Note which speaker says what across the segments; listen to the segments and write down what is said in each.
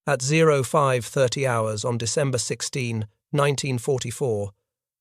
Speaker 1: At 05:30 hours on December 16, 1944,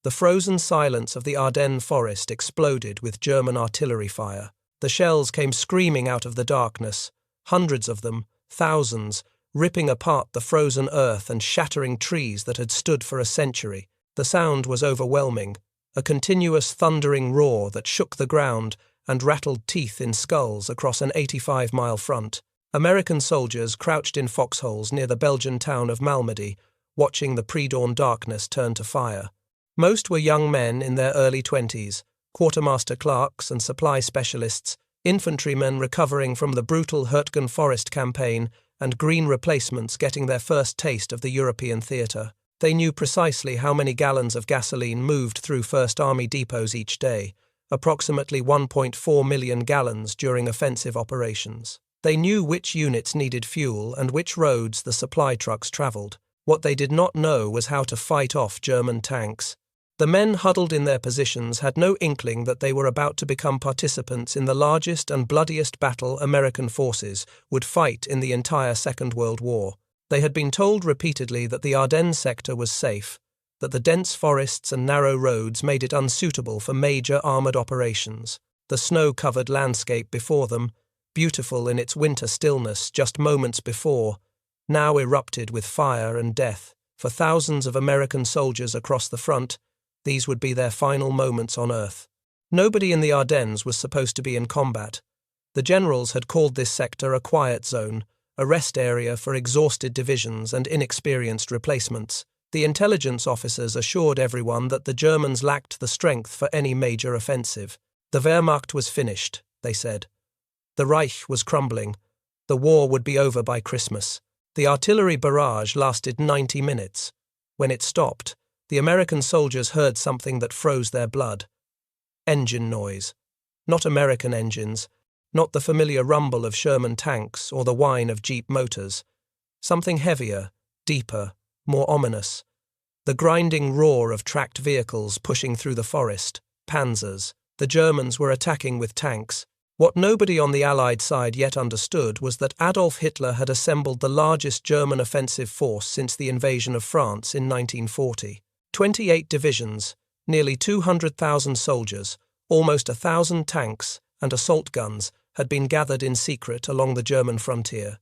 Speaker 1: the frozen silence of the Ardennes forest exploded with German artillery fire. The shells came screaming out of the darkness, hundreds of them, thousands, ripping apart the frozen earth and shattering trees that had stood for a century. The sound was overwhelming, a continuous thundering roar that shook the ground and rattled teeth in skulls across an 85-mile front. American soldiers crouched in foxholes near the Belgian town of Malmedy, watching the pre-dawn darkness turn to fire. Most were young men in their early 20s, quartermaster clerks and supply specialists, infantrymen recovering from the brutal Hurtgen Forest campaign, and green replacements getting their first taste of the European theatre. They knew precisely how many gallons of gasoline moved through First Army depots each day, approximately 1.4 million gallons during offensive operations. They knew which units needed fuel and which roads the supply trucks travelled. What they did not know was how to fight off German tanks. The men huddled in their positions had no inkling that they were about to become participants in the largest and bloodiest battle American forces would fight in the entire Second World War. They had been told repeatedly that the Ardennes sector was safe, that the dense forests and narrow roads made it unsuitable for major armoured operations. The snow-covered landscape before them, beautiful in its winter stillness just moments before, now erupted with fire and death. For thousands of American soldiers across the front, these would be their final moments on Earth. Nobody in the Ardennes was supposed to be in combat. The generals had called this sector a quiet zone, a rest area for exhausted divisions and inexperienced replacements. The intelligence officers assured everyone that the Germans lacked the strength for any major offensive. The Wehrmacht was finished, they said. The Reich was crumbling. The war would be over by Christmas. The artillery barrage lasted 90 minutes. When it stopped, the American soldiers heard something that froze their blood. Engine noise. Not American engines, not the familiar rumble of Sherman tanks or the whine of Jeep motors. Something heavier, deeper, more ominous. The grinding roar of tracked vehicles pushing through the forest. Panzers. The Germans were attacking with tanks. What nobody on the Allied side yet understood was that Adolf Hitler had assembled the largest German offensive force since the invasion of France in 1940. 28 divisions, nearly 200,000 soldiers, almost 1,000 tanks and assault guns had been gathered in secret along the German frontier.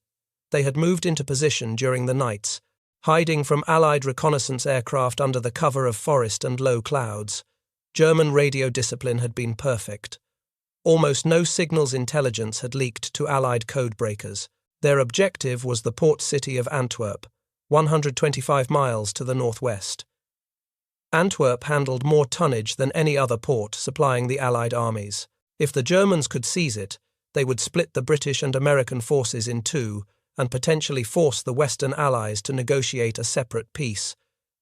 Speaker 1: They had moved into position during the nights, hiding from Allied reconnaissance aircraft under the cover of forest and low clouds. German radio discipline had been perfect. Almost no signals intelligence had leaked to Allied codebreakers. Their objective was the port city of Antwerp, 125 miles to the northwest. Antwerp handled more tonnage than any other port supplying the Allied armies. If the Germans could seize it, they would split the British and American forces in two and potentially force the Western Allies to negotiate a separate peace.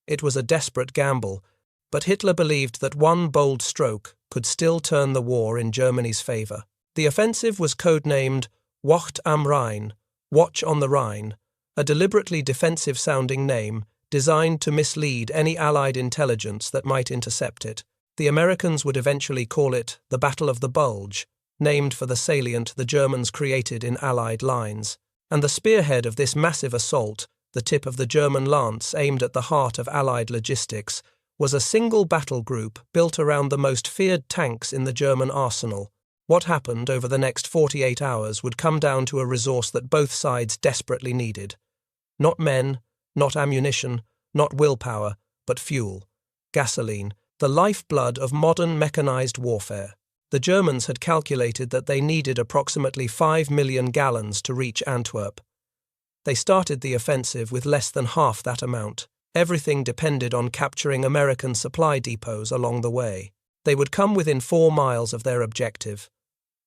Speaker 1: It was a desperate gamble, but Hitler believed that one bold stroke could still turn the war in Germany's favour. The offensive was codenamed Wacht am Rhein, Watch on the Rhine, a deliberately defensive-sounding name designed to mislead any Allied intelligence that might intercept it. The Americans would eventually call it the Battle of the Bulge, named for the salient the Germans created in Allied lines. And the spearhead of this massive assault, the tip of the German lance aimed at the heart of Allied logistics, was a single battle group built around the most feared tanks in the German arsenal. What happened over the next 48 hours would come down to a resource that both sides desperately needed. Not men, not ammunition, not willpower, but fuel. Gasoline, the lifeblood of modern mechanized warfare. The Germans had calculated that they needed approximately 5 million gallons to reach Antwerp. They started the offensive with less than half that amount. Everything depended on capturing American supply depots along the way. They would come within 4 miles of their objective.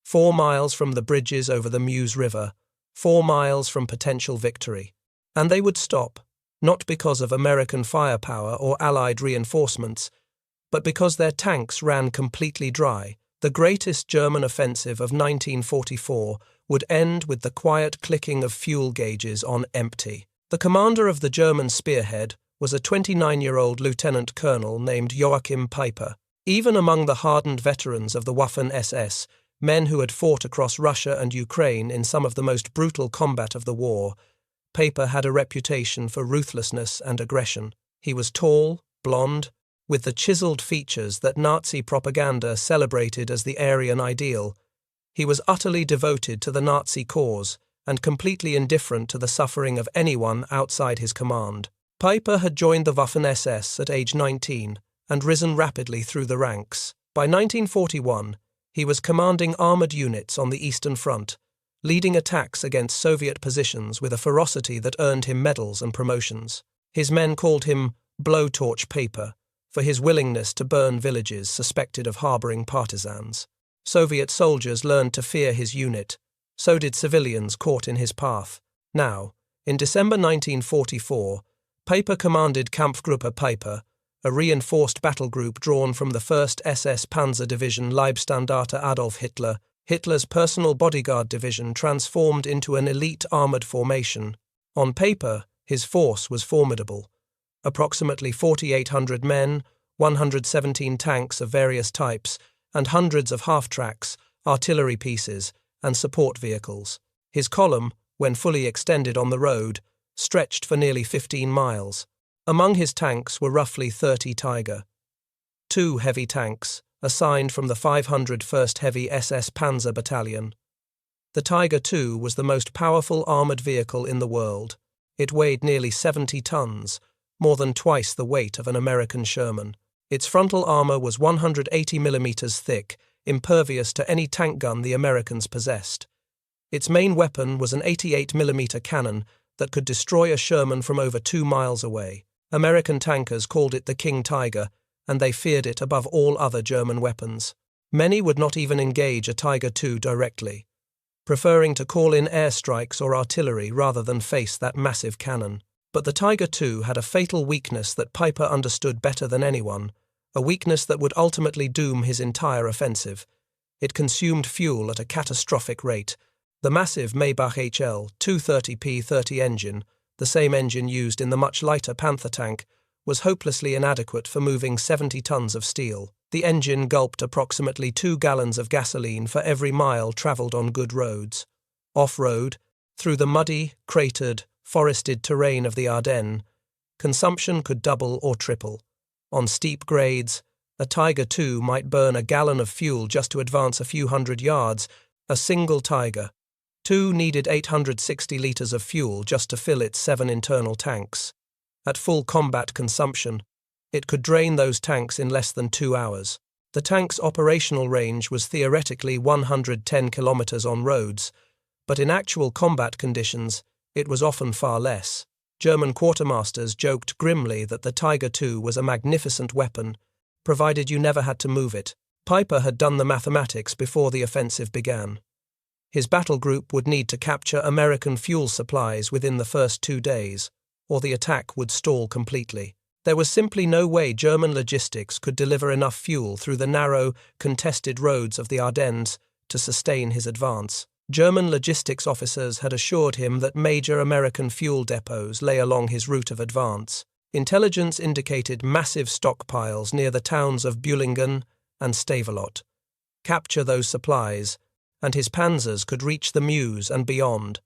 Speaker 1: 4 miles from the bridges over the Meuse River, 4 miles from potential victory. And they would stop, not because of American firepower or Allied reinforcements, but because their tanks ran completely dry. The greatest German offensive of 1944 would end with the quiet clicking of fuel gauges on empty. The commander of the German spearhead was a 29-year-old lieutenant colonel named Joachim Peiper. Even among the hardened veterans of the Waffen-SS, men who had fought across Russia and Ukraine in some of the most brutal combat of the war, Peiper had a reputation for ruthlessness and aggression. He was tall, blonde, with the chiseled features that Nazi propaganda celebrated as the Aryan ideal. He was utterly devoted to the Nazi cause and completely indifferent to the suffering of anyone outside his command. Peiper had joined the Waffen-SS at age 19 and risen rapidly through the ranks. By 1941, he was commanding armoured units on the Eastern Front, leading attacks against Soviet positions with a ferocity that earned him medals and promotions. His men called him Blowtorch Peiper for his willingness to burn villages suspected of harbouring partisans. Soviet soldiers learned to fear his unit. So did civilians caught in his path. Now, in December 1944, Peiper commanded Kampfgruppe Peiper, a reinforced battle group drawn from the 1st SS Panzer Division Leibstandarte Adolf Hitler, Hitler's personal bodyguard division transformed into an elite armoured formation. On paper, his force was formidable. Approximately 4,800 men, 117 tanks of various types, and hundreds of half-tracks, artillery pieces, and support vehicles. His column, when fully extended on the road, stretched for nearly 15 miles. Among his tanks were roughly 30 Tiger. 2 heavy tanks, assigned from the 501st Heavy SS Panzer Battalion. The Tiger II was the most powerful armoured vehicle in the world. It weighed nearly 70 tons, more than twice the weight of an American Sherman. Its frontal armour was 180 millimeters thick, impervious to any tank gun the Americans possessed. Its main weapon was an 88 millimeter cannon that could destroy a Sherman from over 2 miles away. American tankers called it the King Tiger, and they feared it above all other German weapons. Many would not even engage a Tiger II directly, preferring to call in airstrikes or artillery rather than face that massive cannon. But the Tiger II had a fatal weakness that Peiper understood better than anyone, a weakness that would ultimately doom his entire offensive. It consumed fuel at a catastrophic rate. The massive Maybach HL 230P30 engine, the same engine used in the much lighter Panther tank, was hopelessly inadequate for moving 70 tons of steel. The engine gulped approximately 2 gallons of gasoline for every mile travelled on good roads. Off-road, through the muddy, cratered, forested terrain of the Ardennes, consumption could double or triple. On steep grades, a Tiger II might burn a gallon of fuel just to advance a few hundred yards. A single Tiger II needed 860 litres of fuel just to fill its 7 internal tanks. At full combat consumption, it could drain those tanks in less than 2 hours. The tank's operational range was theoretically 110 kilometres on roads, but in actual combat conditions, it was often far less. German quartermasters joked grimly that the Tiger II was a magnificent weapon, provided you never had to move it. Peiper had done the mathematics before the offensive began. His battle group would need to capture American fuel supplies within the first 2 days, or the attack would stall completely. There was simply no way German logistics could deliver enough fuel through the narrow, contested roads of the Ardennes to sustain his advance. German logistics officers had assured him that major American fuel depots lay along his route of advance. Intelligence indicated massive stockpiles near the towns of Bühlingen and Stavelot. Capture those supplies, and his panzers could reach the Meuse and beyond.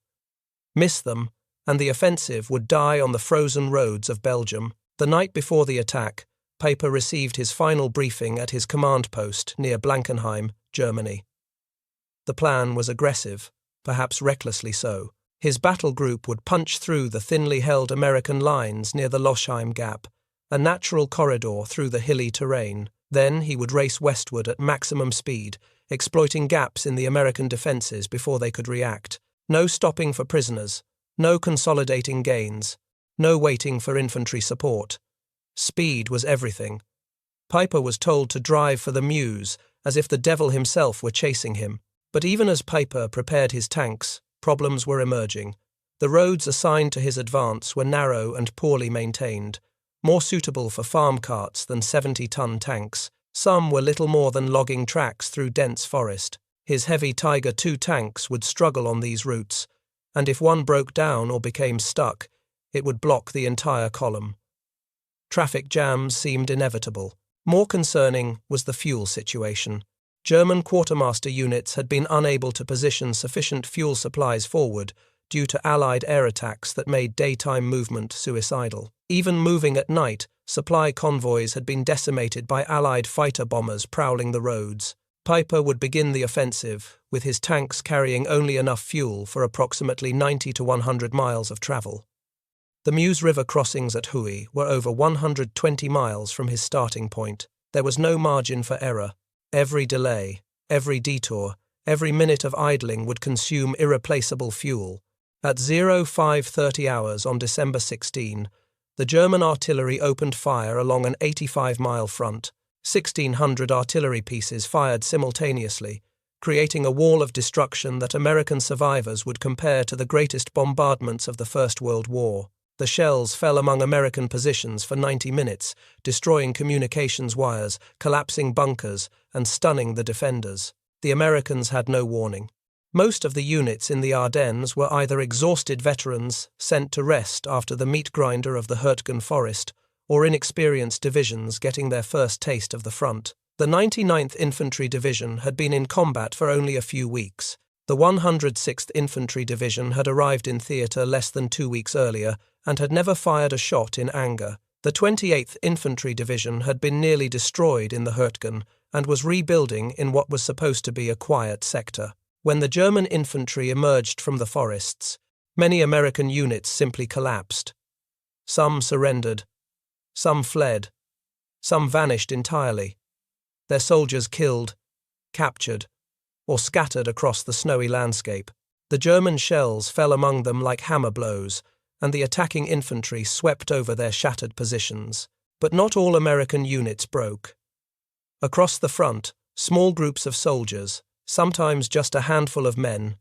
Speaker 1: Miss them, and the offensive would die on the frozen roads of Belgium. The night before the attack, Peiper received his final briefing at his command post near Blankenheim, Germany. The plan was aggressive, perhaps recklessly so. His battle group would punch through the thinly held American lines near the Loschheim Gap, a natural corridor through the hilly terrain. Then he would race westward at maximum speed, exploiting gaps in the American defences before they could react. No stopping for prisoners, no consolidating gains, no waiting for infantry support. Speed was everything. Peiper was told to drive for the Meuse, as if the devil himself were chasing him. But even as Peiper prepared his tanks, problems were emerging. The roads assigned to his advance were narrow and poorly maintained, more suitable for farm carts than 70-ton tanks. Some were little more than logging tracks through dense forest. His heavy Tiger II tanks would struggle on these routes, and if one broke down or became stuck, it would block the entire column. Traffic jams seemed inevitable. More concerning was the fuel situation. German quartermaster units had been unable to position sufficient fuel supplies forward due to Allied air attacks that made daytime movement suicidal. Even moving at night, supply convoys had been decimated by Allied fighter bombers prowling the roads. Piper would begin the offensive, with his tanks carrying only enough fuel for approximately 90 to 100 miles of travel. The Meuse River crossings at Huy were over 120 miles from his starting point. There was no margin for error. Every delay, every detour, every minute of idling would consume irreplaceable fuel. At 0530 hours on December 16, the German artillery opened fire along an 85-mile front. 1,600 artillery pieces fired simultaneously, creating a wall of destruction that American survivors would compare to the greatest bombardments of the First World War. The shells fell among American positions for 90 minutes, destroying communications wires, collapsing bunkers, and stunning the defenders. The Americans had no warning. Most of the units in the Ardennes were either exhausted veterans sent to rest after the meat grinder of the Hurtgen forest, or inexperienced divisions getting their first taste of the front. The 99th Infantry Division had been in combat for only a few weeks. The 106th Infantry Division had arrived in theatre less than 2 weeks earlier and had never fired a shot in anger. The 28th Infantry Division had been nearly destroyed in the Hurtgen and was rebuilding in what was supposed to be a quiet sector. When the German infantry emerged from the forests, many American units simply collapsed. Some surrendered. Some fled. Some vanished entirely. Their soldiers killed, captured, or scattered across the snowy landscape. The German shells fell among them like hammer blows, and the attacking infantry swept over their shattered positions. But not all American units broke. Across the front, small groups of soldiers, sometimes just a handful of men,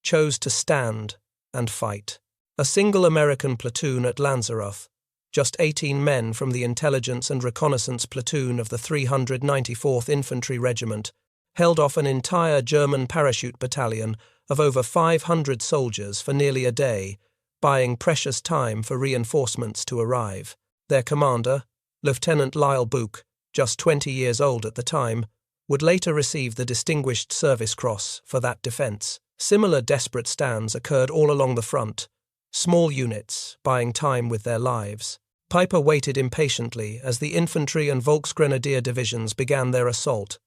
Speaker 1: chose to stand and fight. A single American platoon at Lanzarote, just 18 men from the intelligence and reconnaissance platoon of the 394th Infantry Regiment, held off an entire German parachute battalion of over 500 soldiers for nearly a day, buying precious time for reinforcements to arrive. Their commander, Lieutenant Lyle Buch, just 20 years old at the time, would later receive the Distinguished Service Cross for that defense. Similar desperate stands occurred all along the front, small units buying time with their lives. Piper waited impatiently as the infantry and Volksgrenadier divisions began their assault.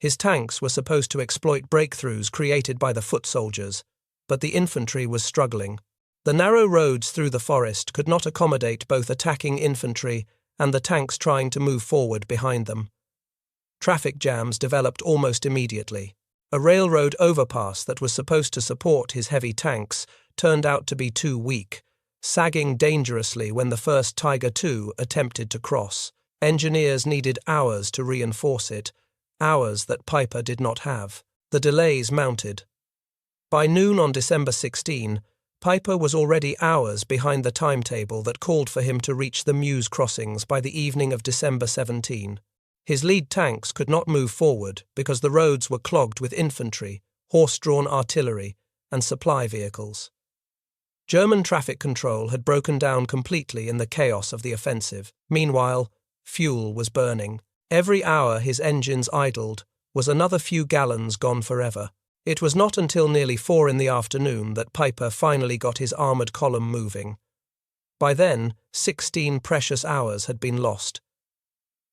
Speaker 1: His tanks were supposed to exploit breakthroughs created by the foot soldiers, but the infantry was struggling. The narrow roads through the forest could not accommodate both attacking infantry and the tanks trying to move forward behind them. Traffic jams developed almost immediately. A railroad overpass that was supposed to support his heavy tanks turned out to be too weak, sagging dangerously when the first Tiger II attempted to cross. Engineers needed hours to reinforce it, hours that Piper did not have. The delays mounted. By noon on December 16, Piper was already hours behind the timetable that called for him to reach the Meuse crossings by the evening of December 17. His lead tanks could not move forward because the roads were clogged with infantry, horse-drawn artillery, and supply vehicles. German traffic control had broken down completely in the chaos of the offensive. Meanwhile, fuel was burning. Every hour his engines idled was another few gallons gone forever. It was not until nearly 4 in the afternoon that Piper finally got his armoured column moving. By then, 16 precious hours had been lost.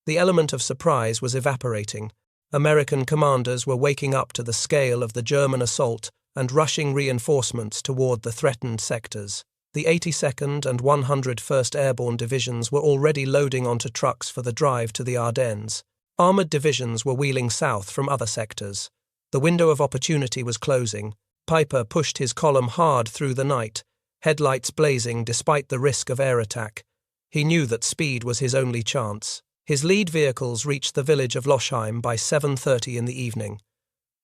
Speaker 1: The element of surprise was evaporating. American commanders were waking up to the scale of the German assault and rushing reinforcements toward the threatened sectors. The 82nd and 101st Airborne Divisions were already loading onto trucks for the drive to the Ardennes. Armoured divisions were wheeling south from other sectors. The window of opportunity was closing. Piper pushed his column hard through the night, headlights blazing despite the risk of air attack. He knew that speed was his only chance. His lead vehicles reached the village of Lochheim by 7:30 in the evening.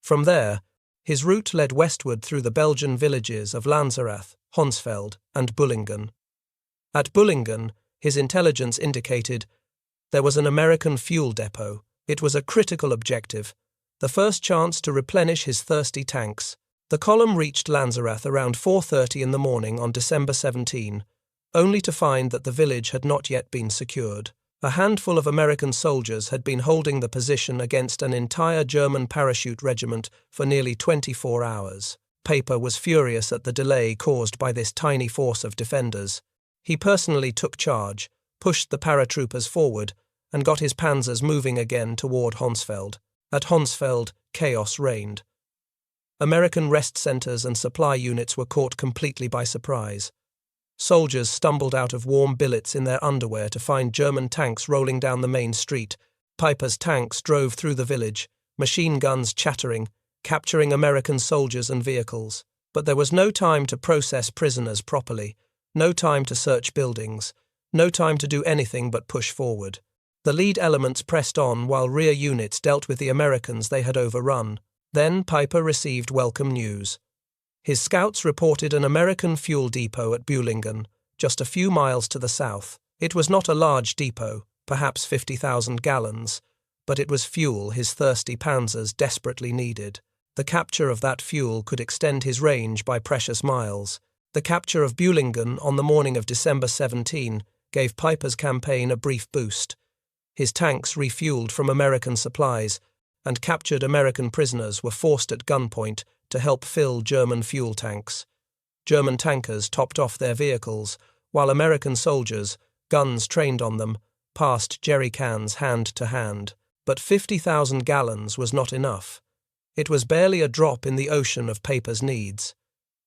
Speaker 1: From there, his route led westward through the Belgian villages of Lanzarote, Honsfeld, and Bullingen. At Bullingen, his intelligence indicated there was an American fuel depot. It was a critical objective, the first chance to replenish his thirsty tanks. The column reached Lanzarote around 4:30 in the morning on December 17, only to find that the village had not yet been secured. A handful of American soldiers had been holding the position against an entire German parachute regiment for nearly 24 hours. Paper was furious at the delay caused by this tiny force of defenders. He personally took charge, pushed the paratroopers forward, and got his panzers moving again toward Honsfeld. At Honsfeld, chaos reigned. American rest centers and supply units were caught completely by surprise. Soldiers stumbled out of warm billets in their underwear to find German tanks rolling down the main street. Piper's tanks drove through the village, machine guns chattering, capturing American soldiers and vehicles. But there was no time to process prisoners properly, no time to search buildings, no time to do anything but push forward. The lead elements pressed on while rear units dealt with the Americans they had overrun. Then Piper received welcome news. His scouts reported an American fuel depot at Bulge, just a few miles to the south. It was not a large depot, perhaps 50,000 gallons, but it was fuel his thirsty panzers desperately needed. The capture of that fuel could extend his range by precious miles. The capture of Bulge on the morning of December 17 gave Piper's campaign a brief boost. His tanks refueled from American supplies, and captured American prisoners were forced at gunpoint to help fill German fuel tanks. German tankers topped off their vehicles, while American soldiers, guns trained on them, passed jerry cans hand to hand. But 50,000 gallons was not enough. It was barely a drop in the ocean of Piper's needs.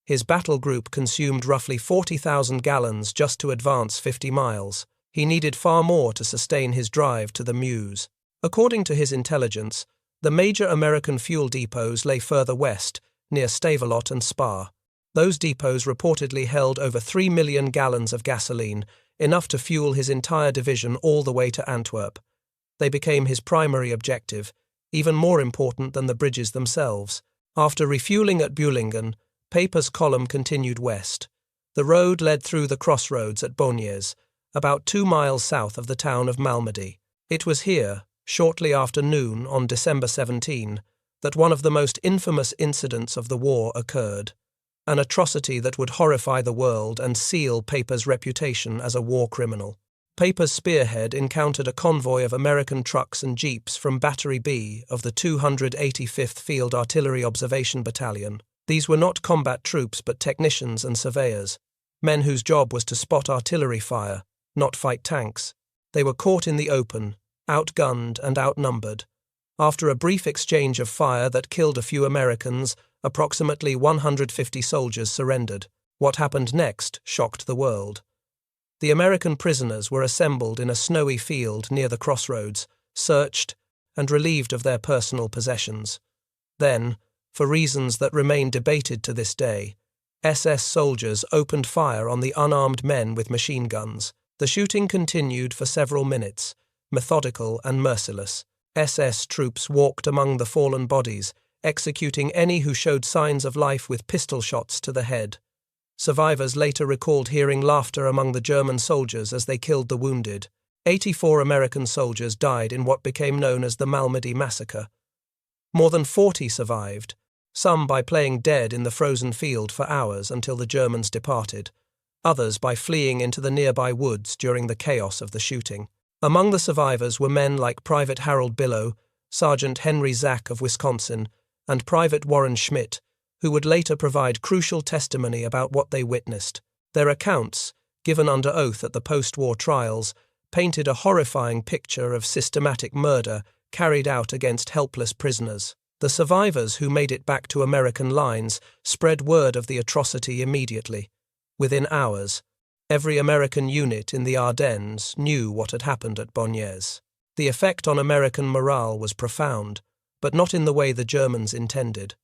Speaker 1: His battle group consumed roughly 40,000 gallons just to advance 50 miles. He needed far more to sustain his drive to the Meuse. According to his intelligence, the major American fuel depots lay further west, near Stavelot and Spa. Those depots reportedly held over 3 million gallons of gasoline, enough to fuel his entire division all the way to Antwerp. They became his primary objective, even more important than the bridges themselves. After refueling at Bulge, Piper's column continued west. The road led through the crossroads at Bonniers, about 2 miles south of the town of Malmedy. It was here, shortly after noon on December 17, that one of the most infamous incidents of the war occurred, an atrocity that would horrify the world and seal Piper's reputation as a war criminal. Piper's spearhead encountered a convoy of American trucks and jeeps from Battery B of the 285th Field Artillery Observation Battalion. These were not combat troops but technicians and surveyors, men whose job was to spot artillery fire, not fight tanks. They were caught in the open, outgunned and outnumbered. After a brief exchange of fire that killed a few Americans, approximately 150 soldiers surrendered. What happened next shocked the world. The American prisoners were assembled in a snowy field near the crossroads, searched, and relieved of their personal possessions. Then, for reasons that remain debated to this day, SS soldiers opened fire on the unarmed men with machine guns. The shooting continued for several minutes, methodical and merciless. SS troops walked among the fallen bodies, executing any who showed signs of life with pistol shots to the head. Survivors later recalled hearing laughter among the German soldiers as they killed the wounded. 84 American soldiers died in what became known as the Malmedy Massacre. More than 40 survived, some by playing dead in the frozen field for hours until the Germans departed, others by fleeing into the nearby woods during the chaos of the shooting. Among the survivors were men like Private Harold Billow, Sergeant Henry Zack of Wisconsin, and Private Warren Schmidt, who would later provide crucial testimony about what they witnessed. Their accounts, given under oath at the post-war trials, painted a horrifying picture of systematic murder carried out against helpless prisoners. The survivors who made it back to American lines spread word of the atrocity immediately. Within hours, every American unit in the Ardennes knew what had happened at Bonniers. The effect on American morale was profound, but not in the way the Germans intended.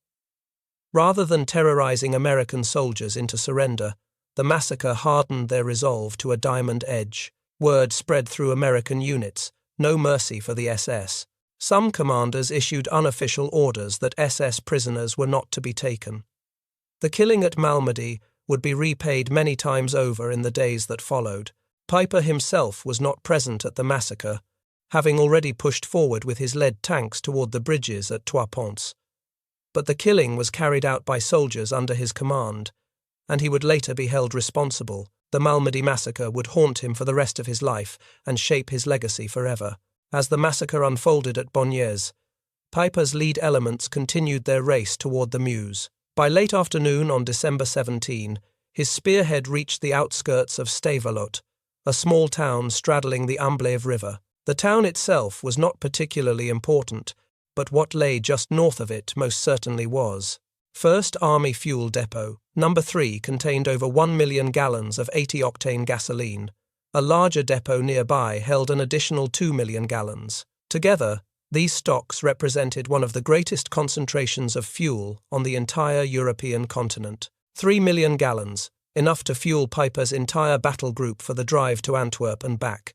Speaker 1: Rather than terrorizing American soldiers into surrender, the massacre hardened their resolve to a diamond edge. Word spread through American units, no mercy for the SS. Some commanders issued unofficial orders that SS prisoners were not to be taken. The killing at Malmedy would be repaid many times over in the days that followed. Piper himself was not present at the massacre, having already pushed forward with his lead tanks toward the bridges at Trois Ponts. But the killing was carried out by soldiers under his command, and he would later be held responsible. The Malmedy massacre would haunt him for the rest of his life and shape his legacy forever. As the massacre unfolded at Bonniers, Piper's lead elements continued their race toward the Meuse. By late afternoon on December 17, his spearhead reached the outskirts of Stavelot, a small town straddling the Meuse River. The town itself was not particularly important, but what lay just north of it most certainly was. First Army Fuel Depot, number 3, contained over 1 million gallons of 80-octane gasoline. A larger depot nearby held an additional 2 million gallons. Together, these stocks represented one of the greatest concentrations of fuel on the entire European continent. 3 million gallons, enough to fuel Piper's entire battle group for the drive to Antwerp and back.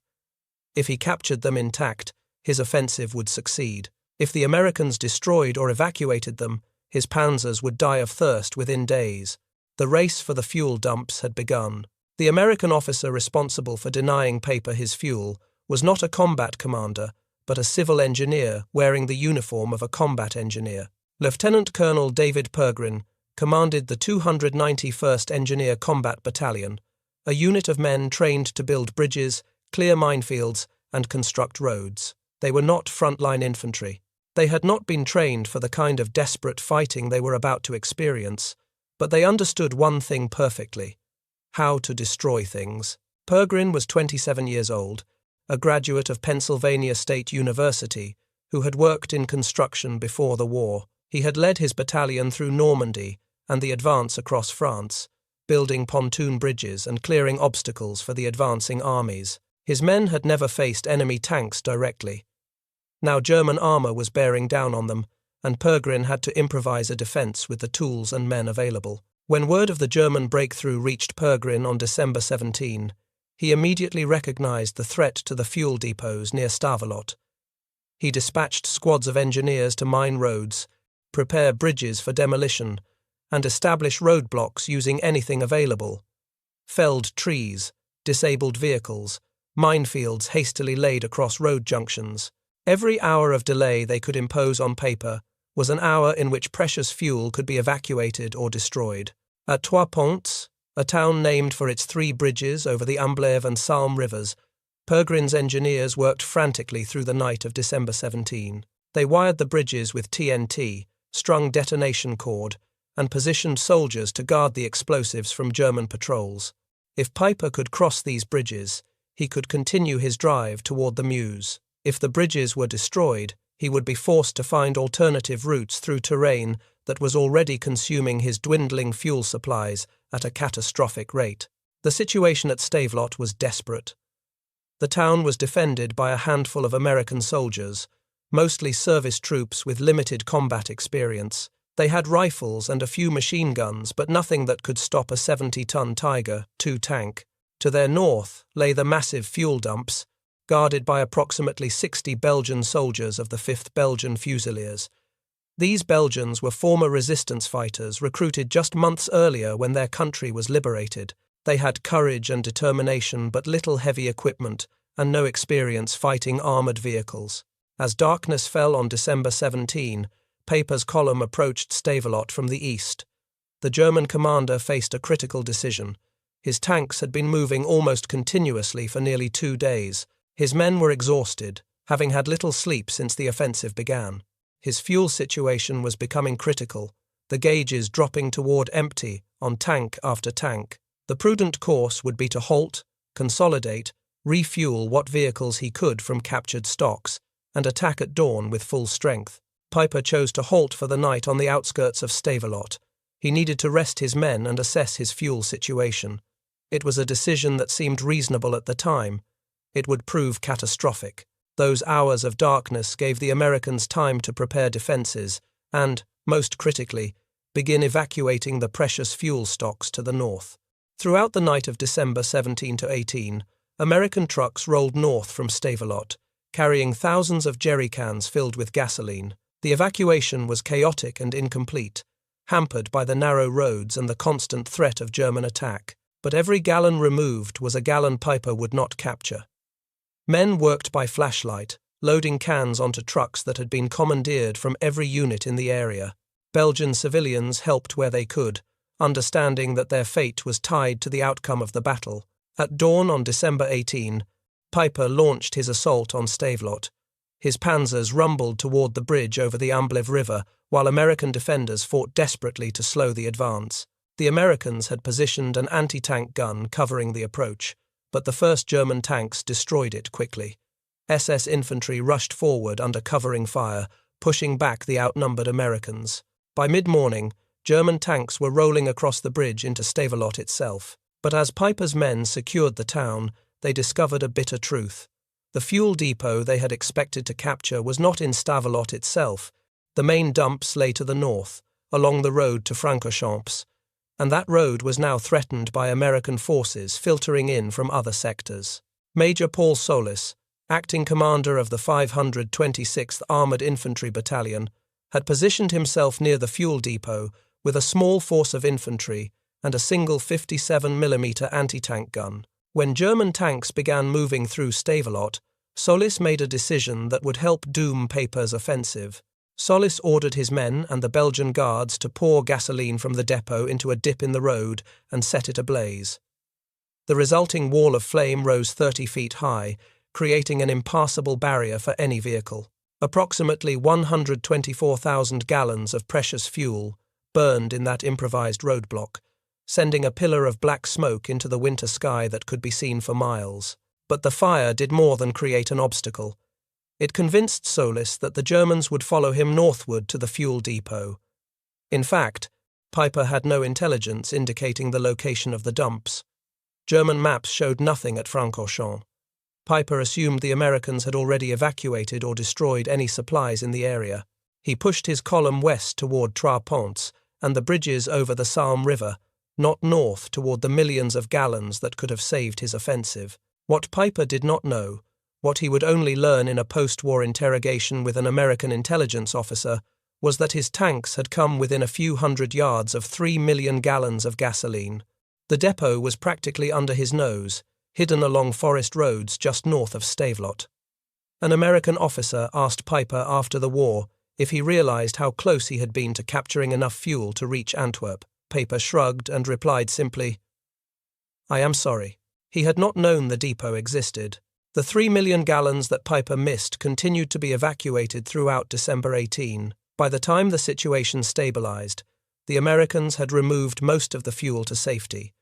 Speaker 1: If he captured them intact, his offensive would succeed. If the Americans destroyed or evacuated them, his Panzers would die of thirst within days. The race for the fuel dumps had begun. The American officer responsible for denying Piper his fuel was not a combat commander, but a civil engineer wearing the uniform of a combat engineer. Lieutenant Colonel David Pergrin commanded the 291st Engineer Combat Battalion, a unit of men trained to build bridges, clear minefields, and construct roads. They were not frontline infantry. They had not been trained for the kind of desperate fighting they were about to experience, but they understood one thing perfectly: how to destroy things. Pergrin was 27 years old, a graduate of Pennsylvania State University, who had worked in construction before the war. He had led his battalion through Normandy and the advance across France, building pontoon bridges and clearing obstacles for the advancing armies. His men had never faced enemy tanks directly. Now German armor was bearing down on them, and Pergrin had to improvise a defense with the tools and men available. When word of the German breakthrough reached Pergrin on December 17, he immediately recognized the threat to the fuel depots near Stavelot. He dispatched squads of engineers to mine roads, prepare bridges for demolition, and establish roadblocks using anything available: felled trees, disabled vehicles, minefields hastily laid across road junctions. Every hour of delay they could impose on Piper was an hour in which precious fuel could be evacuated or destroyed. At Trois Ponts, a town named for its 3 bridges over the Meuse and Salm rivers, Pergrin's engineers worked frantically through the night of December 17. They wired the bridges with TNT, strung detonation cord, and positioned soldiers to guard the explosives from German patrols. If Piper could cross these bridges, he could continue his drive toward the Meuse. If the bridges were destroyed, he would be forced to find alternative routes through terrain that was already consuming his dwindling fuel supplies at a catastrophic rate. The situation at Stavelot was desperate. The town was defended by a handful of American soldiers, mostly service troops with limited combat experience. They had rifles and a few machine guns, but nothing that could stop a 70-ton Tiger II tank. To their north lay the massive fuel dumps, guarded by approximately 60 Belgian soldiers of the 5th Belgian Fusiliers. These Belgians were former resistance fighters recruited just months earlier when their country was liberated. They had courage and determination but little heavy equipment and no experience fighting armoured vehicles. As darkness fell on December 17, Piper's column approached Stavelot from the east. The German commander faced a critical decision. His tanks had been moving almost continuously for nearly 2 days. His men were exhausted, having had little sleep since the offensive began. His fuel situation was becoming critical, the gauges dropping toward empty on tank after tank. The prudent course would be to halt, consolidate, refuel what vehicles he could from captured stocks, and attack at dawn with full strength. Piper chose to halt for the night on the outskirts of Stavelot. He needed to rest his men and assess his fuel situation. It was a decision that seemed reasonable at the time. It would prove catastrophic. Those hours of darkness gave the Americans time to prepare defenses and, most critically, begin evacuating the precious fuel stocks to the north. Throughout the night of December 17 to 18, American trucks rolled north from Stavelot, carrying thousands of jerry cans filled with gasoline. The evacuation was chaotic and incomplete, hampered by the narrow roads and the constant threat of German attack. But every gallon removed was a gallon Piper would not capture. Men worked by flashlight, loading cans onto trucks that had been commandeered from every unit in the area. Belgian civilians helped where they could, understanding that their fate was tied to the outcome of the battle. At dawn on December 18, Piper launched his assault on Stavelot, His Panzers rumbled toward the bridge over the Meuse River, while American defenders fought desperately to slow the advance. The Americans had positioned an anti-tank gun covering the approach, but the first German tanks destroyed it quickly. SS infantry rushed forward under covering fire, pushing back the outnumbered Americans. By mid-morning, German tanks were rolling across the bridge into Stavelot itself. But as Piper's men secured the town, they discovered a bitter truth. The fuel depot they had expected to capture was not in Stavelot itself. The main dumps lay to the north, along the road to Francorchamps, and that road was now threatened by American forces filtering in from other sectors. Major Paul Solis, acting commander of the 526th Armoured Infantry Battalion, had positioned himself near the fuel depot with a small force of infantry and a single 57mm anti-tank gun. When German tanks began moving through Stavelot, Solis made a decision that would help doom Piper's offensive. Solis ordered his men and the Belgian guards to pour gasoline from the depot into a dip in the road and set it ablaze. The resulting wall of flame rose 30 feet high, creating an impassable barrier for any vehicle. Approximately 124,000 gallons of precious fuel burned in that improvised roadblock, sending a pillar of black smoke into the winter sky that could be seen for miles. But the fire did more than create an obstacle. It convinced Solis that the Germans would follow him northward to the fuel depot. In fact, Piper had no intelligence indicating the location of the dumps. German maps showed nothing at Francorchamps. Piper assumed the Americans had already evacuated or destroyed any supplies in the area. He pushed his column west toward Trois Ponts and the bridges over the Salm River, not north toward the millions of gallons that could have saved his offensive. What Piper did not know, what he would only learn in a post-war interrogation with an American intelligence officer, was that his tanks had come within a few hundred yards of 3 million gallons of gasoline. The depot was practically under his nose, hidden along forest roads just north of Stavelot. An American officer asked Piper after the war if he realized how close he had been to capturing enough fuel to reach Antwerp. Piper shrugged and replied simply, "I am sorry." He had not known the depot existed. The 3 million gallons that Piper missed continued to be evacuated throughout December 18. By the time the situation stabilized, the Americans had removed most of the fuel to safety,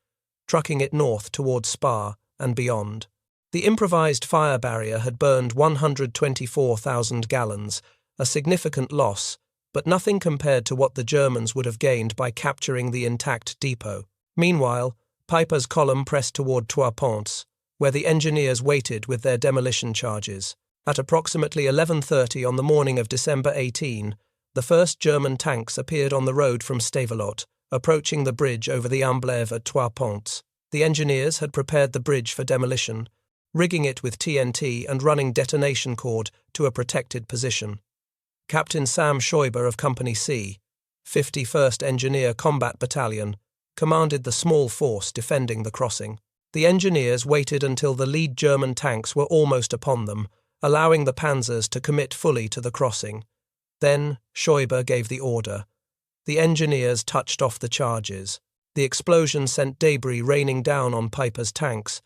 Speaker 1: trucking it north towards Spa and beyond. The improvised fire barrier had burned 124,000 gallons, a significant loss, but nothing compared to what the Germans would have gained by capturing the intact depot. Meanwhile, Piper's column pressed toward Trois Ponts, where the engineers waited with their demolition charges. At approximately 11:30 on the morning of December 18, the first German tanks appeared on the road from Stavelot, approaching the bridge over the Meuse at Trois Ponts. The engineers had prepared the bridge for demolition, rigging it with TNT and running detonation cord to a protected position. Captain Sam Schäuber of Company C, 51st Engineer Combat Battalion, commanded the small force defending the crossing. The engineers waited until the lead German tanks were almost upon them, allowing the Panzers to commit fully to the crossing. Then Schäuber gave the order. The engineers touched off the charges. The explosion sent debris raining down on Piper's tanks.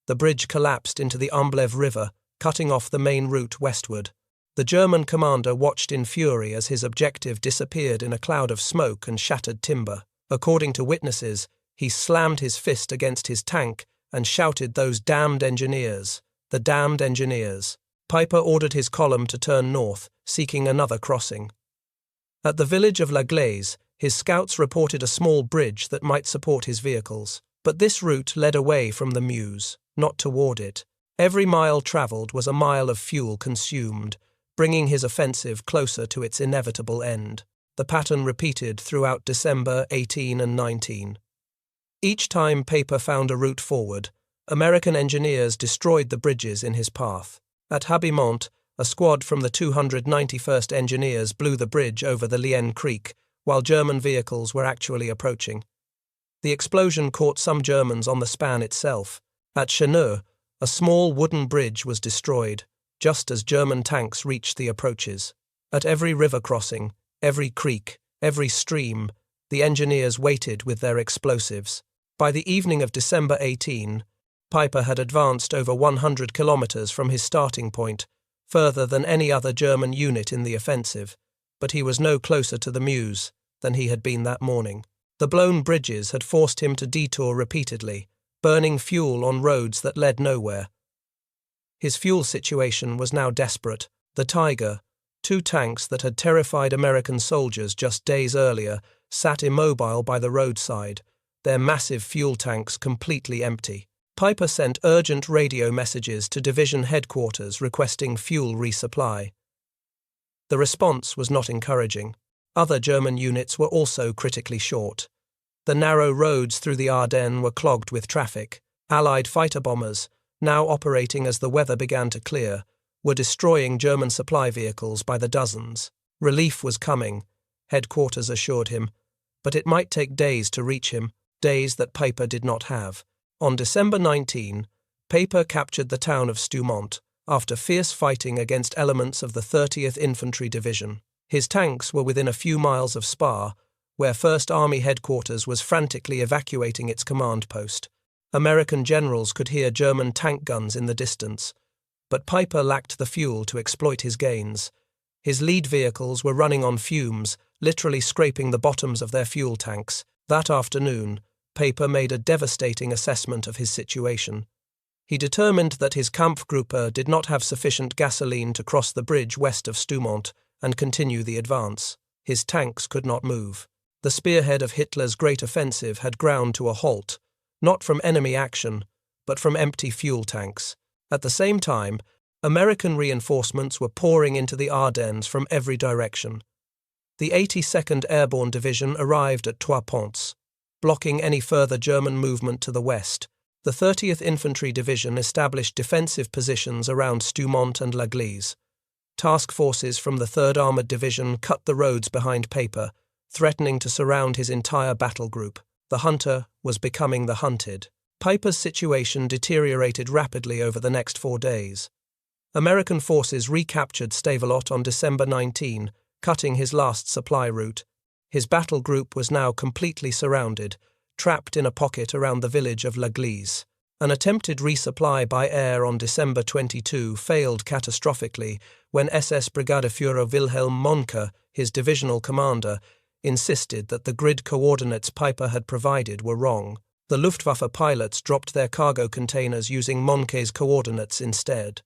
Speaker 1: The bridge collapsed into the Meuse River, cutting off the main route westward. The German commander watched in fury as his objective disappeared in a cloud of smoke and shattered timber. According to witnesses, he slammed his fist against his tank and shouted, "Those damned engineers! The damned engineers!" Piper ordered his column to turn north, seeking another crossing. At the village of Gleize, his scouts reported a small bridge that might support his vehicles. But this route led away from the Meuse, not toward it. Every mile travelled was a mile of fuel consumed, bringing his offensive closer to its inevitable end. The pattern repeated throughout December 18 and 19. Each time Piper found a route forward, American engineers destroyed the bridges in his path. At Habimont, a squad from the 291st Engineers blew the bridge over the Lienne Creek, while German vehicles were actually approaching. The explosion caught some Germans on the span itself. At Cheneux, a small wooden bridge was destroyed, just as German tanks reached the approaches. At every river crossing, every creek, every stream, the engineers waited with their explosives. By the evening of December 18, Piper had advanced over 100 kilometers from his starting point, further than any other German unit in the offensive, but he was no closer to the Meuse than he had been that morning. The blown bridges had forced him to detour repeatedly, burning fuel on roads that led nowhere. His fuel situation was now desperate. The Tiger, 2 tanks that had terrified American soldiers just days earlier, sat immobile by the roadside, their massive fuel tanks completely empty. Piper sent urgent radio messages to division headquarters requesting fuel resupply. The response was not encouraging. Other German units were also critically short. The narrow roads through the Ardennes were clogged with traffic. Allied fighter bombers, now operating as the weather began to clear, were destroying German supply vehicles by the dozens. Relief was coming, headquarters assured him, but it might take days to reach him, days that Piper did not have. On December 19, Piper captured the town of Stoumont after fierce fighting against elements of the 30th Infantry Division. His tanks were within a few miles of Spa, where 1st Army headquarters was frantically evacuating its command post. American generals could hear German tank guns in the distance, but Piper lacked the fuel to exploit his gains. His lead vehicles were running on fumes, literally scraping the bottoms of their fuel tanks. That afternoon, Piper made a devastating assessment of his situation. He determined that his Kampfgruppe did not have sufficient gasoline to cross the bridge west of Stoumont and continue the advance. His tanks could not move. The spearhead of Hitler's great offensive had ground to a halt, not from enemy action, but from empty fuel tanks. At the same time, American reinforcements were pouring into the Ardennes from every direction. The 82nd Airborne Division arrived at Trois Ponts, blocking any further German movement to the west. The 30th Infantry Division established defensive positions around Stoumont and Gleize. Task forces from the 3rd Armoured Division cut the roads behind Piper, threatening to surround his entire battle group. The hunter was becoming the hunted. Piper's situation deteriorated rapidly over the next 4 days. American forces recaptured Stavelot on December 19, cutting his last supply route. His battle group was now completely surrounded, trapped in a pocket around the village of Gleize. An attempted resupply by air on December 22 failed catastrophically when SS Brigadeführer Wilhelm Mohnke, his divisional commander, insisted that the grid coordinates Piper had provided were wrong. The Luftwaffe pilots dropped their cargo containers using Mohnke's coordinates instead.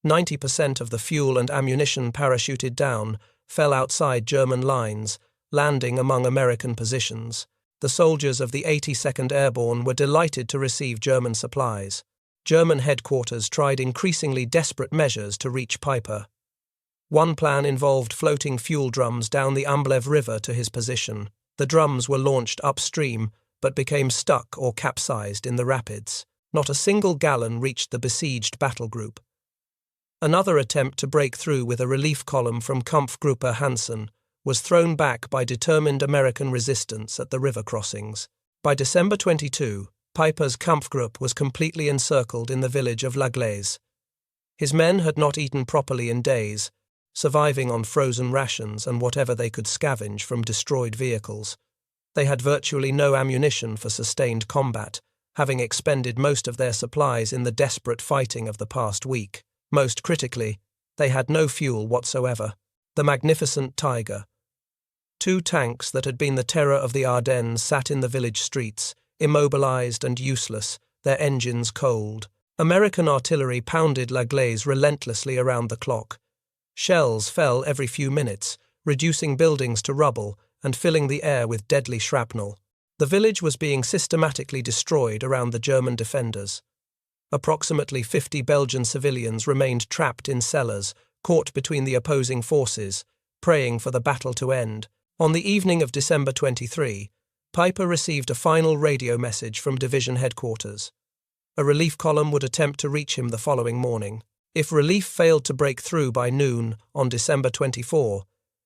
Speaker 1: 90% of the fuel and ammunition parachuted down fell outside German lines, landing among American positions. The soldiers of the 82nd Airborne were delighted to receive German supplies. German headquarters tried increasingly desperate measures to reach Piper. One plan involved floating fuel drums down the Meuse River to his position. The drums were launched upstream, but became stuck or capsized in the rapids. Not a single gallon reached the besieged battle group. Another attempt to break through with a relief column from Kampfgruppe Hansen was thrown back by determined American resistance at the river crossings. By December 22, Piper's Kampfgruppe was completely encircled in the village of Gleize. His men had not eaten properly in days, surviving on frozen rations and whatever they could scavenge from destroyed vehicles. They had virtually no ammunition for sustained combat, having expended most of their supplies in the desperate fighting of the past week. Most critically, they had no fuel whatsoever. The magnificent Tiger. 2 tanks that had been the terror of the Ardennes sat in the village streets, immobilized and useless, their engines cold. American artillery pounded Gleize relentlessly around the clock. Shells fell every few minutes, reducing buildings to rubble and filling the air with deadly shrapnel. The village was being systematically destroyed around the German defenders. Approximately 50 Belgian civilians remained trapped in cellars, caught between the opposing forces, praying for the battle to end. On the evening of December 23, Piper received a final radio message from division headquarters. A relief column would attempt to reach him the following morning. If relief failed to break through by noon on December 24,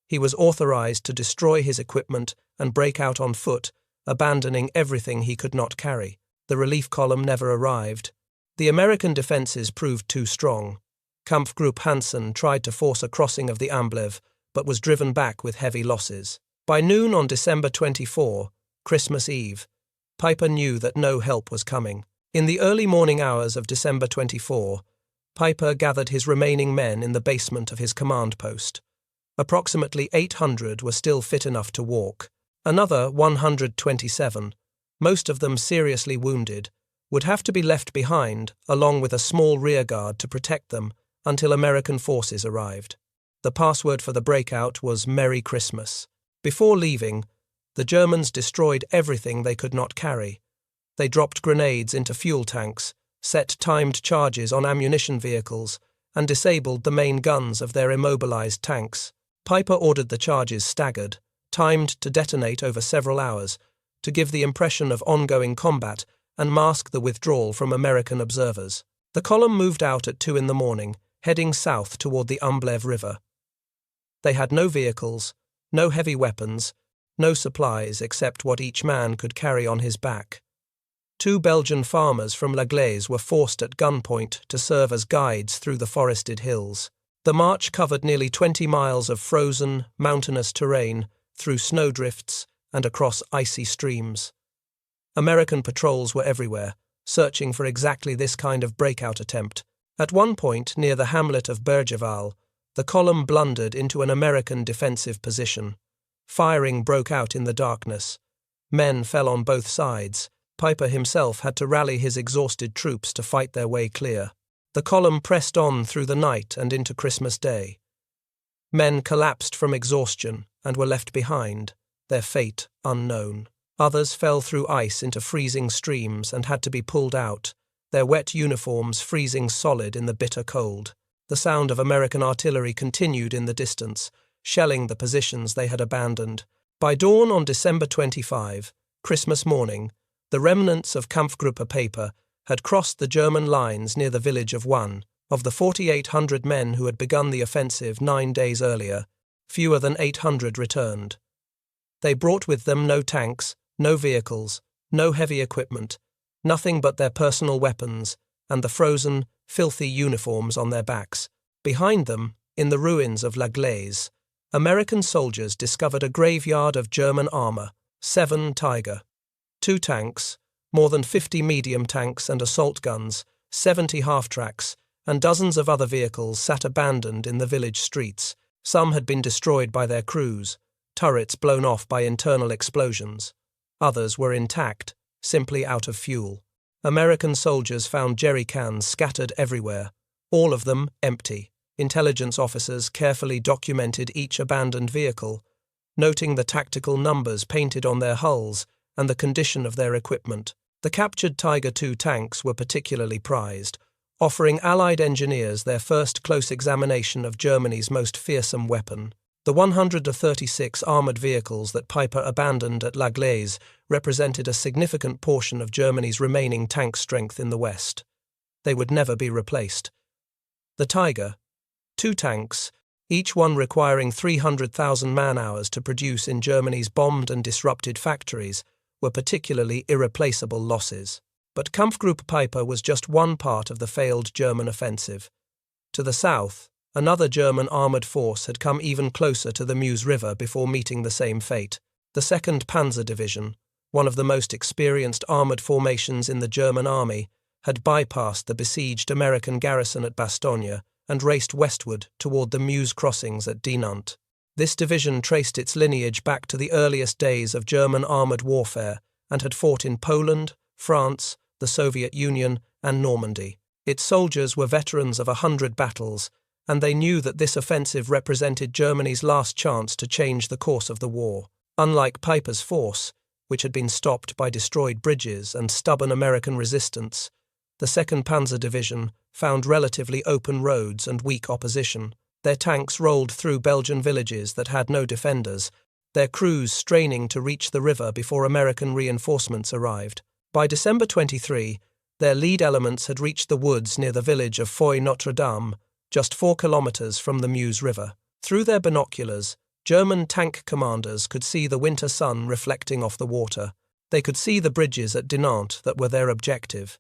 Speaker 1: he was authorized to destroy his equipment and break out on foot, abandoning everything he could not carry. The relief column never arrived. The American defenses proved too strong. Kampfgruppe Hansen tried to force a crossing of the Meuse, but was driven back with heavy losses. By noon on December 24, Christmas Eve, Piper knew that no help was coming. In the early morning hours of December 24, Peiper gathered his remaining men in the basement of his command post. Approximately 800 were still fit enough to walk. Another 127, most of them seriously wounded, would have to be left behind, along with a small rearguard to protect them until American forces arrived. The password for the breakout was Merry Christmas. Before leaving, the Germans destroyed everything they could not carry. They dropped grenades into fuel tanks, set timed charges on ammunition vehicles, and disabled the main guns of their immobilized tanks. Peiper ordered the charges staggered, timed to detonate over several hours, to give the impression of ongoing combat and mask the withdrawal from American observers. The column moved out at 2 a.m, heading south toward the Meuse River. They had no vehicles, no heavy weapons, no supplies except what each man could carry on his back. 2 Belgian farmers from Gleize were forced at gunpoint to serve as guides through the forested hills. The march covered nearly 20 miles of frozen, mountainous terrain, through snowdrifts and across icy streams. American patrols were everywhere, searching for exactly this kind of breakout attempt. At one point, near the hamlet of Bulge, the column blundered into an American defensive position. Firing broke out in the darkness. Men fell on both sides. Peiper himself had to rally his exhausted troops to fight their way clear. The column pressed on through the night and into Christmas Day. Men collapsed from exhaustion and were left behind, their fate unknown. Others fell through ice into freezing streams and had to be pulled out, their wet uniforms freezing solid in the bitter cold. The sound of American artillery continued in the distance, shelling the positions they had abandoned. By dawn on December 25, Christmas morning, the remnants of Kampfgruppe Peiper had crossed the German lines near the village of One. Of the 4,800 men who had begun the offensive 9 days earlier, fewer than 800 returned. They brought with them no tanks, no vehicles, no heavy equipment, nothing but their personal weapons and the frozen, filthy uniforms on their backs. Behind them, in the ruins of Gleize, American soldiers discovered a graveyard of German armor, 7 Tiger, 2 tanks, more than 50 medium tanks and assault guns, 70 half-tracks, and dozens of other vehicles sat abandoned in the village streets. Some had been destroyed by their crews, turrets blown off by internal explosions. Others were intact, simply out of fuel. American soldiers found jerry cans scattered everywhere, all of them empty. Intelligence officers carefully documented each abandoned vehicle, noting the tactical numbers painted on their hulls and the condition of their equipment. The captured Tiger II tanks were particularly prized, offering Allied engineers their first close examination of Germany's most fearsome weapon. The 136 armoured vehicles that Peiper abandoned at Gleize represented a significant portion of Germany's remaining tank strength in the West. They would never be replaced. The Tiger, 2 tanks, each one requiring 300,000 man-hours to produce in Germany's bombed and disrupted factories, were particularly irreplaceable losses. But Kampfgruppe Peiper was just one part of the failed German offensive. To the south, another German armoured force had come even closer to the Meuse River before meeting the same fate. The 2nd Panzer Division, one of the most experienced armoured formations in the German army, had bypassed the besieged American garrison at Bastogne and raced westward toward the Meuse crossings at Dinant. This division traced its lineage back to the earliest days of German armoured warfare and had fought in Poland, France, the Soviet Union, and Normandy. Its soldiers were veterans of 100 battles, and they knew that this offensive represented Germany's last chance to change the course of the war. Unlike Peiper's force, which had been stopped by destroyed bridges and stubborn American resistance, the 2nd Panzer Division found relatively open roads and weak opposition. Their tanks rolled through Belgian villages that had no defenders, their crews straining to reach the river before American reinforcements arrived. By December 23, their lead elements had reached the woods near the village of Foy Notre Dame, just 4 kilometers from the Meuse River. Through their binoculars, German tank commanders could see the winter sun reflecting off the water. They could see the bridges at Dinant that were their objective.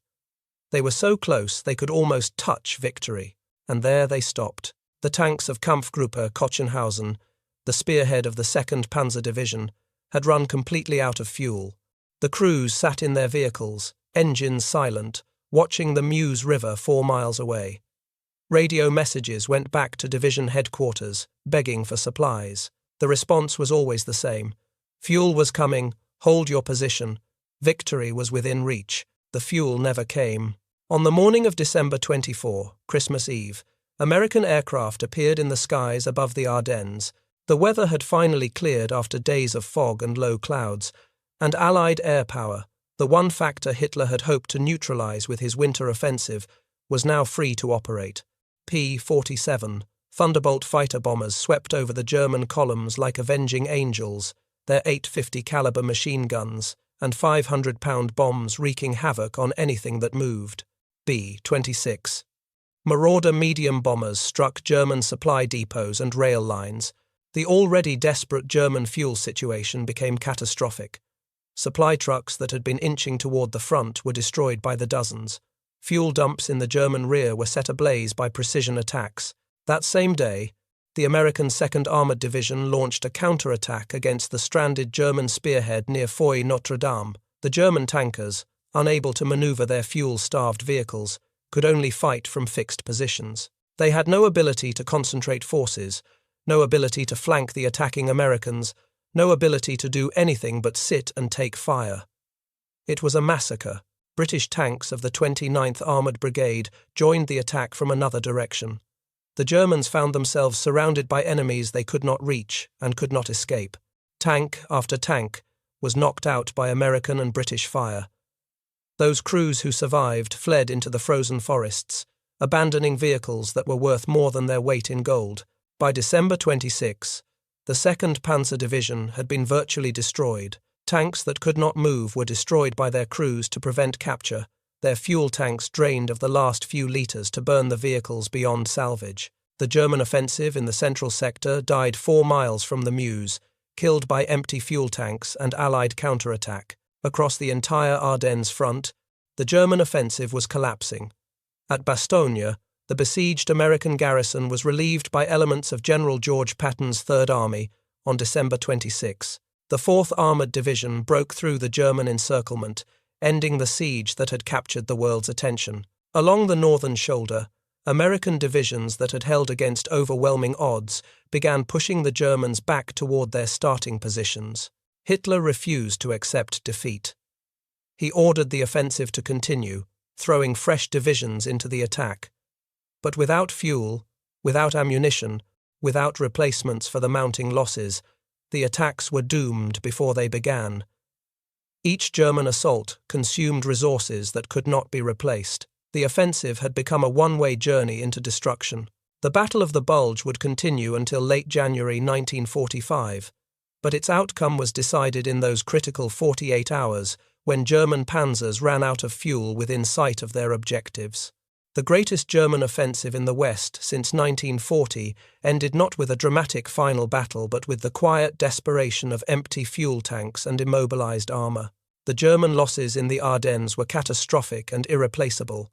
Speaker 1: They were so close they could almost touch victory, and there they stopped. The tanks of Kampfgruppe Kochenhausen, the spearhead of the 2nd Panzer Division, had run completely out of fuel. The crews sat in their vehicles, engines silent, watching the Meuse River 4 miles away. Radio messages went back to division headquarters, begging for supplies. The response was always the same. Fuel was coming, hold your position. Victory was within reach. The fuel never came. On the morning of December 24, Christmas Eve, American aircraft appeared in the skies above the Ardennes. The weather had finally cleared after days of fog and low clouds, and Allied air power, the one factor Hitler had hoped to neutralize with his winter offensive, was now free to operate. P-47, Thunderbolt fighter bombers swept over the German columns like avenging angels, their 850 caliber machine guns and 500-pound bombs wreaking havoc on anything that moved. B-26. Marauder medium bombers struck German supply depots and rail lines. The already desperate German fuel situation became catastrophic. Supply trucks that had been inching toward the front were destroyed by the dozens. Fuel dumps in the German rear were set ablaze by precision attacks. That same day, the American 2nd Armored Division launched a counterattack against the stranded German spearhead near Foy Notre Dame. The German tankers, unable to maneuver their fuel-starved vehicles, could only fight from fixed positions. They had no ability to concentrate forces, no ability to flank the attacking Americans, no ability to do anything but sit and take fire. It was a massacre. British tanks of the 29th Armoured Brigade joined the attack from another direction. The Germans found themselves surrounded by enemies they could not reach and could not escape. Tank after tank was knocked out by American and British fire. Those crews who survived fled into the frozen forests, abandoning vehicles that were worth more than their weight in gold. By December 26, the 2nd Panzer Division had been virtually destroyed. Tanks that could not move were destroyed by their crews to prevent capture, their fuel tanks drained of the last few litres to burn the vehicles beyond salvage. The German offensive in the central sector died 4 miles from the Meuse, killed by empty fuel tanks and Allied counterattack. Across the entire Ardennes front, the German offensive was collapsing. At Bastogne, the besieged American garrison was relieved by elements of General George Patton's Third Army on December 26. The 4th Armoured Division broke through the German encirclement, ending the siege that had captured the world's attention. Along the northern shoulder, American divisions that had held against overwhelming odds began pushing the Germans back toward their starting positions. Hitler refused to accept defeat. He ordered the offensive to continue, throwing fresh divisions into the attack. But without fuel, without ammunition, without replacements for the mounting losses, the attacks were doomed before they began. Each German assault consumed resources that could not be replaced. The offensive had become a one-way journey into destruction. The Battle of the Bulge would continue until late January 1945, but its outcome was decided in those critical 48 hours when German panzers ran out of fuel within sight of their objectives. The greatest German offensive in the West since 1940 ended not with a dramatic final battle but with the quiet desperation of empty fuel tanks and immobilized armor. The German losses in the Ardennes were catastrophic and irreplaceable.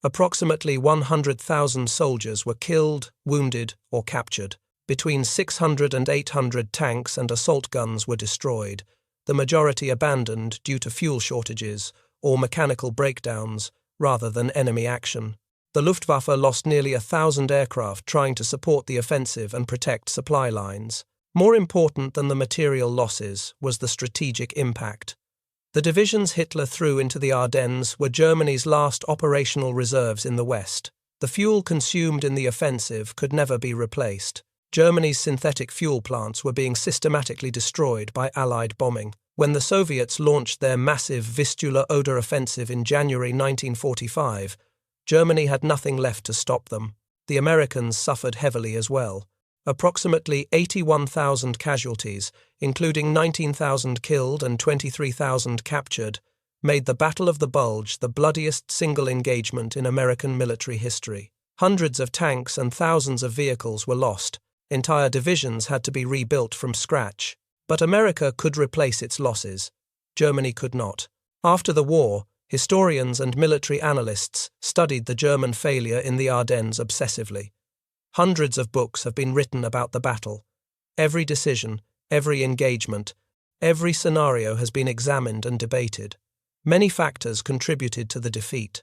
Speaker 1: Approximately 100,000 soldiers were killed, wounded, or captured. Between 600 and 800 tanks and assault guns were destroyed, the majority abandoned due to fuel shortages or mechanical breakdowns rather than enemy action. The Luftwaffe lost nearly 1,000 aircraft trying to support the offensive and protect supply lines. More important than the material losses was the strategic impact. The divisions Hitler threw into the Ardennes were Germany's last operational reserves in the West. The fuel consumed in the offensive could never be replaced. Germany's synthetic fuel plants were being systematically destroyed by Allied bombing. When the Soviets launched their massive Vistula-Oder offensive in January 1945, Germany had nothing left to stop them. The Americans suffered heavily as well. Approximately 81,000 casualties, including 19,000 killed and 23,000 captured, made the Battle of the Bulge the bloodiest single engagement in American military history. Hundreds of tanks and thousands of vehicles were lost. Entire divisions had to be rebuilt from scratch. But America could replace its losses. Germany could not. After the war, historians and military analysts studied the German failure in the Ardennes obsessively. Hundreds of books have been written about the battle. Every decision, every engagement, every scenario has been examined and debated. Many factors contributed to the defeat.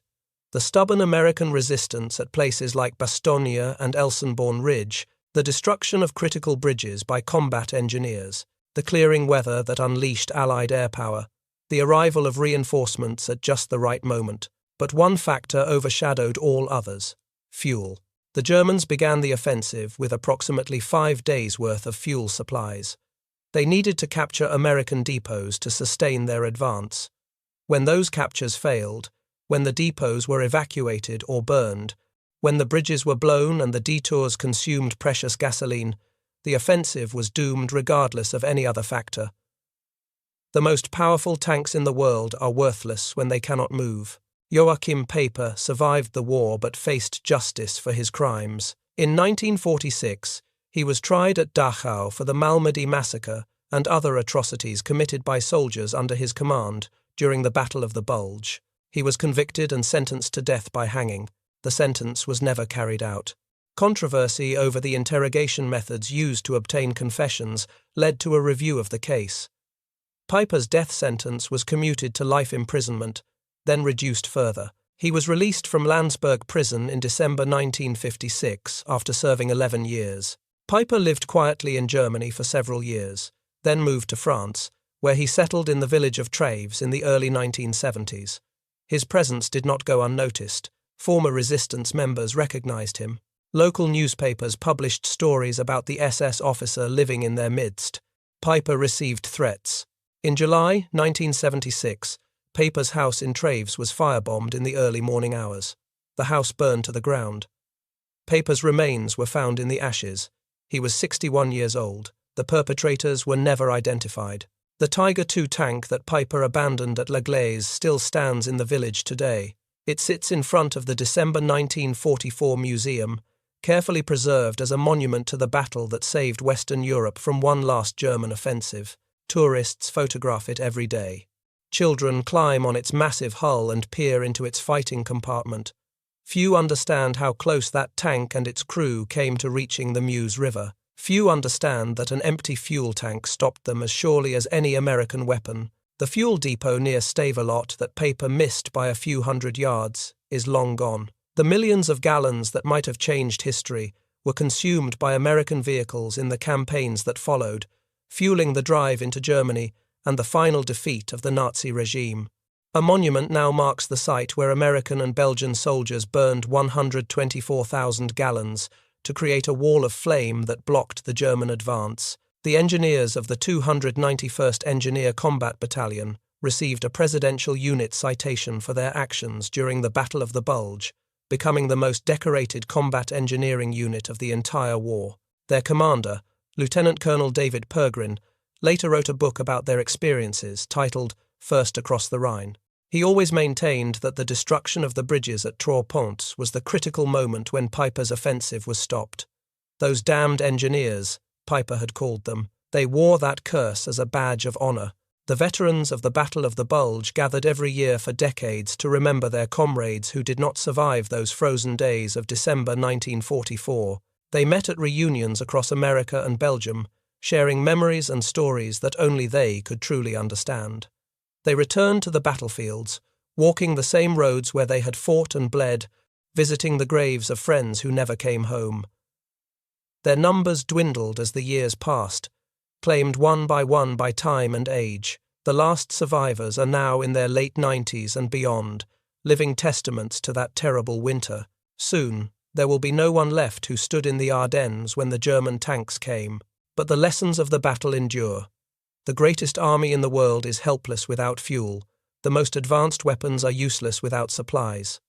Speaker 1: The stubborn American resistance at places like Bastogne and Elsenborn Ridge, the destruction of critical bridges by combat engineers, the clearing weather that unleashed Allied air power, the arrival of reinforcements at just the right moment. But one factor overshadowed all others: fuel. The Germans began the offensive with approximately 5 days' worth of fuel supplies. They needed to capture American depots to sustain their advance. When those captures failed, when the depots were evacuated or burned, when the bridges were blown and the detours consumed precious gasoline, the offensive was doomed regardless of any other factor. The most powerful tanks in the world are worthless when they cannot move. Joachim Paper survived the war but faced justice for his crimes. In 1946, he was tried at Dachau for the Malmedy massacre and other atrocities committed by soldiers under his command during the Battle of the Bulge. He was convicted and sentenced to death by hanging. The sentence was never carried out. Controversy over the interrogation methods used to obtain confessions led to a review of the case. Piper's death sentence was commuted to life imprisonment, then reduced further. He was released from Landsberg prison in December 1956 after serving 11 years. Piper lived quietly in Germany for several years, then moved to France, where he settled in the village of Treves in the early 1970s. His presence did not go unnoticed. Former resistance members recognized him. Local newspapers published stories about the SS officer living in their midst. Piper received threats. In July 1976, Paper's house in Treves was firebombed in the early morning hours. The house burned to the ground. Paper's remains were found in the ashes. He was 61 years old. The perpetrators were never identified. The Tiger II tank that Piper abandoned at Gleize still stands in the village today. It sits in front of the December 1944 museum, carefully preserved as a monument to the battle that saved Western Europe from one last German offensive. Tourists photograph it every day. Children climb on its massive hull and peer into its fighting compartment. Few understand how close that tank and its crew came to reaching the Meuse River. Few understand that an empty fuel tank stopped them as surely as any American weapon. The fuel depot near Stavelot that Paper missed by a few hundred yards is long gone. The millions of gallons that might have changed history were consumed by American vehicles in the campaigns that followed, fueling the drive into Germany and the final defeat of the Nazi regime. A monument now marks the site where American and Belgian soldiers burned 124,000 gallons to create a wall of flame that blocked the German advance. The engineers of the 291st Engineer Combat Battalion received a Presidential Unit citation for their actions during the Battle of the Bulge, becoming the most decorated combat engineering unit of the entire war. Their commander, Lieutenant Colonel David Pergrin, later wrote a book about their experiences titled First Across the Rhine. He always maintained that the destruction of the bridges at Trois-Ponts was the critical moment when Piper's offensive was stopped. Those damned engineers, Piper had called them, they wore that curse as a badge of honor. The veterans of the Battle of the Bulge gathered every year for decades to remember their comrades who did not survive those frozen days of December 1944. They met at reunions across America and Belgium, sharing memories and stories that only they could truly understand. They returned to the battlefields, walking the same roads where they had fought and bled, visiting the graves of friends who never came home. Their numbers dwindled as the years passed, claimed one by time and age. The last survivors are now in their late 90s and beyond, living testaments to that terrible winter. Soon, there will be no one left who stood in the Ardennes when the German tanks came. But the lessons of the battle endure. The greatest army in the world is helpless without fuel. The most advanced weapons are useless without supplies.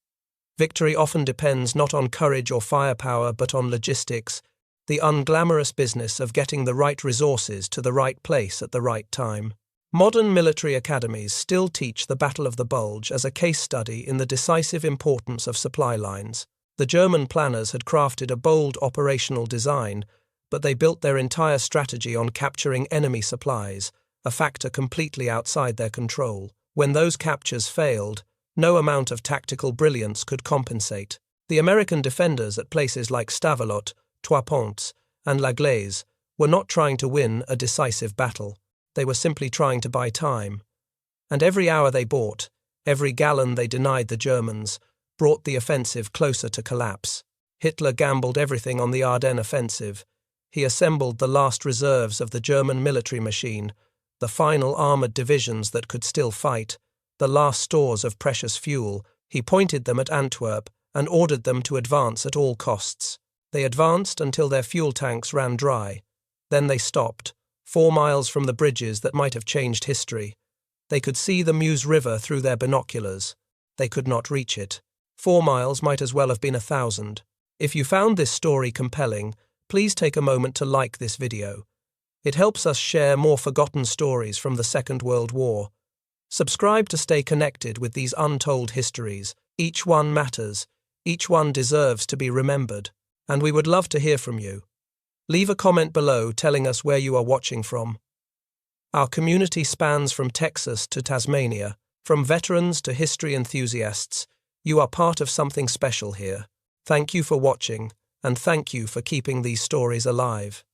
Speaker 1: Victory often depends not on courage or firepower, but on logistics, the unglamorous business of getting the right resources to the right place at the right time. Modern military academies still teach the Battle of the Bulge as a case study in the decisive importance of supply lines. The German planners had crafted a bold operational design, but they built their entire strategy on capturing enemy supplies, a factor completely outside their control. When those captures failed, no amount of tactical brilliance could compensate. The American defenders at places like Stavelot, Trois-Ponts, and Gleize were not trying to win a decisive battle. They were simply trying to buy time. And every hour they bought, every gallon they denied the Germans, brought the offensive closer to collapse. Hitler gambled everything on the Ardennes Offensive. He assembled the last reserves of the German military machine, the final armoured divisions that could still fight, the last stores of precious fuel. He pointed them at Antwerp and ordered them to advance at all costs. They advanced until their fuel tanks ran dry. Then they stopped, 4 miles from the bridges that might have changed history. They could see the Meuse River through their binoculars. They could not reach it. 4 miles might as well have been 1,000. If you found this story compelling, please take a moment to like this video. It helps us share more forgotten stories from the Second World War. Subscribe to stay connected with these untold histories. Each one matters. Each one deserves to be remembered. And we would love to hear from you. Leave a comment below telling us where you are watching from. Our community spans from Texas to Tasmania, from veterans to history enthusiasts. You are part of something special here. Thank you for watching, and thank you for keeping these stories alive.